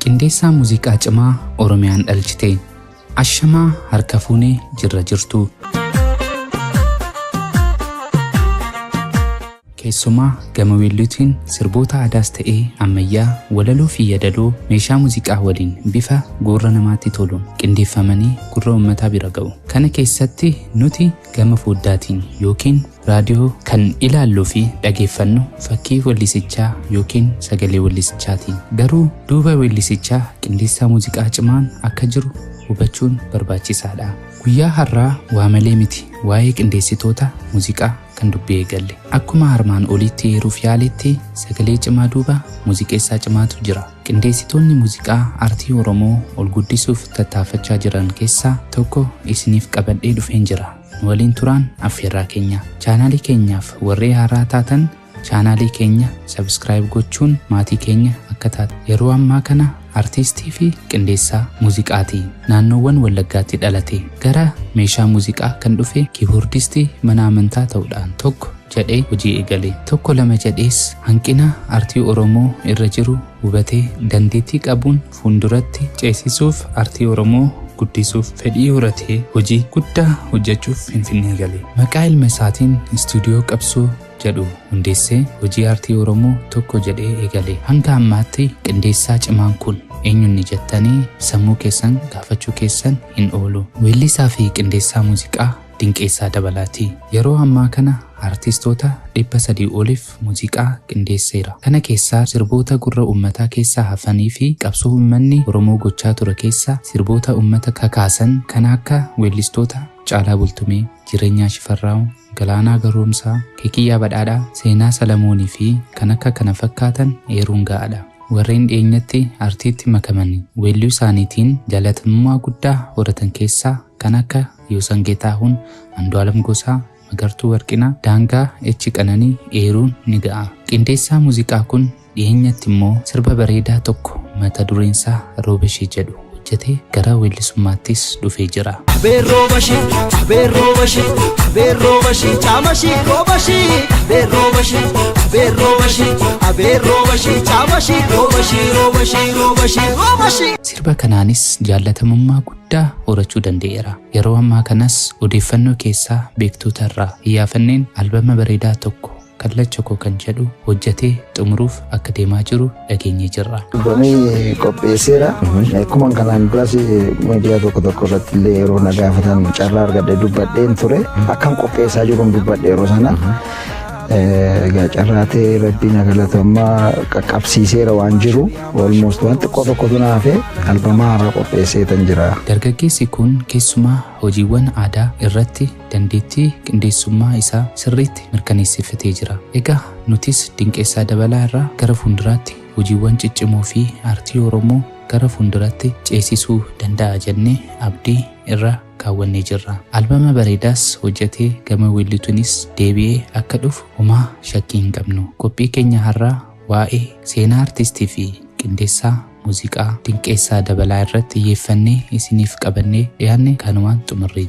Qindeessaa muuziqaa cimaa Oromiyaan dhalchite ashamaa harka fuunee jirra jirtu. Keessumaa gama weelluutiin sirboota aadaas ta'ee ammayyaa walaloo fi yaadaloo meeshaa muuziqaa waliin bifa gurra namaatti toluun qindeeffamanii gurra uummataa bira ga'u. Kana keessatti nuti gama foddaatiin yookiin raadiyoo kan ilaalluu fi dhageeffannu fakkii weellisichaa yookiin sagalee weellisichaati. Garuu duuba weellisichaa qindeessaa muuziqaa cimaan akka jiru hubachuun barbaachisaadha. Guyyaa har'aa waa malee miti waa'ee qindeessitoota muuziqaa kan dubbii eegalle. Akkuma armaan olitti heeruuf yaaletti sagalee cimaa duuba muuziqeessaa cimaatu jira. Qindeessitoonni muuziqaa aartii Oromoo ol guddisuuf tattaafachaa jiran keessaa tokko isiniif qabadhee dhufeen jira. Waliin turaan affeerraa keenya. Chaanaalii keenyaaf warree haaraa taatan chaanaalii keenya subscribe gochuun maatii keenya akka taatu. Yeroo ammaa kana artistii fi qindeessaa muuziqaati. Naannoowwan Wallaggaatti dhalate gara meeshaa muuziqaa kan dhufe kiiboordistii mana amantaa ta'uudhaan tokko jedhee hojii eegale. Tokko lama jedhees hanqina aartii Oromoo irra jiru hubatee dandeettii qabuun fuulduratti ceesisuuf aartii Oromoo guddisuuf fedhii horatee hojii guddaa hojjechuuf Finfinnee gale. Maqaa ilma isaatiin istuudiyoo Qabsoo jedhu hundeessee hojii aartii Oromoo tokko jedhee eegale. Hanga ammaatti qindeessaa cimaan kun eenyuun jettanii sammuu keessan gaafachuu keessan hin oolu. Weellisaa fi qindeessaa muuziqaa Dinqeessaa Dabalaati. Yeroo ammaa kana artistoota 300 oliif muuziqaa qindeesseera. Kana keessaa sirboota gurra uummataa keessaa hafanii fi qabsoo uummanni Oromoo gochaa ture keessaa sirboota uummata kakaasan kan akka weellistoota Caalaa Bultumee, Jireenyaa Shifarraa'u, Galaanaa Garoomsaa, Keekiyyaa Badhaadhaa, Seenaa Salamoonii fi kan akka kana fakkaatan eeruun ga'aadha. Warreen dhiyeenyatti aartiitti makamanii weelluu isaaniitiin jaalatamummaa guddaa horatan keessaa kan akka Yoosan Geetaahuun, Andu'aalam Gosaa, Magartuu Warqinaa, Daangaa Echi Qananii eeruun ni ga'a. Qindeessaa muuziqaa kun dhiyeenyatti immoo sirba bareedaa tokko mata dureensaa Roobashii jedhu hojjetee gara weellisummaattis dhufee jira. Roobashii, Roobashii, Roobashii, Chaamashii, Roobashii, Roobashii, Roobashii, Roobashii, Chaamashii, Roobashii, Roobashii, Roobashii, Roobashii. Sirba kanaanis jaalatamummaa guddaa horachuu danda'eera. Yeroo ammaa kanas odeeffannoo keessaa beektoota irraa iyyaafanneen albama bareedaa tokko kallacha koo kan jedhu hojjetee xumuruuf akka deemaa jiru dhageenyee jirra. Albamii qopheesseera. Akkuma kanaan duras miidiyaa tokko irratti illee yeroo na gaafatan carraa argadhee dubbadheen ture. Akkan qopheessaa jiruun dubbadhe yeroo sana. Carraatee rabbiin galatamummaa qaqqabsiiseera waan jiru almost waan xiqqoo tokkotu naafee albamaa haaraa qopheesseetan jira. Dargaggeessi kun keessumaa hojiiwwan aadaa irratti dandeettii qindeessummaa isaa sirriitti mirkaneessifatee jira. Egaa nutis Dinqeessaa Dabalaa irraa gara fuulduraatti hojiiwwan ciccimoo fi aartii Oromoo gara fuulduratti ceesisuu danda'a jennee abdii irra kaawwannee jirra. Albama bareedaas hojjetee gama weellituunis deebi'ee akka dhufu homaa shakkii hin qabnu. Qophii keenya har'aa waa'ee seenaa artistii fi qindeessaa muuziqaa Dinqeessaa Dabalaa irratti xiyyeeffannee isiniif qabannee dhiyaanne kanumaan xumurree.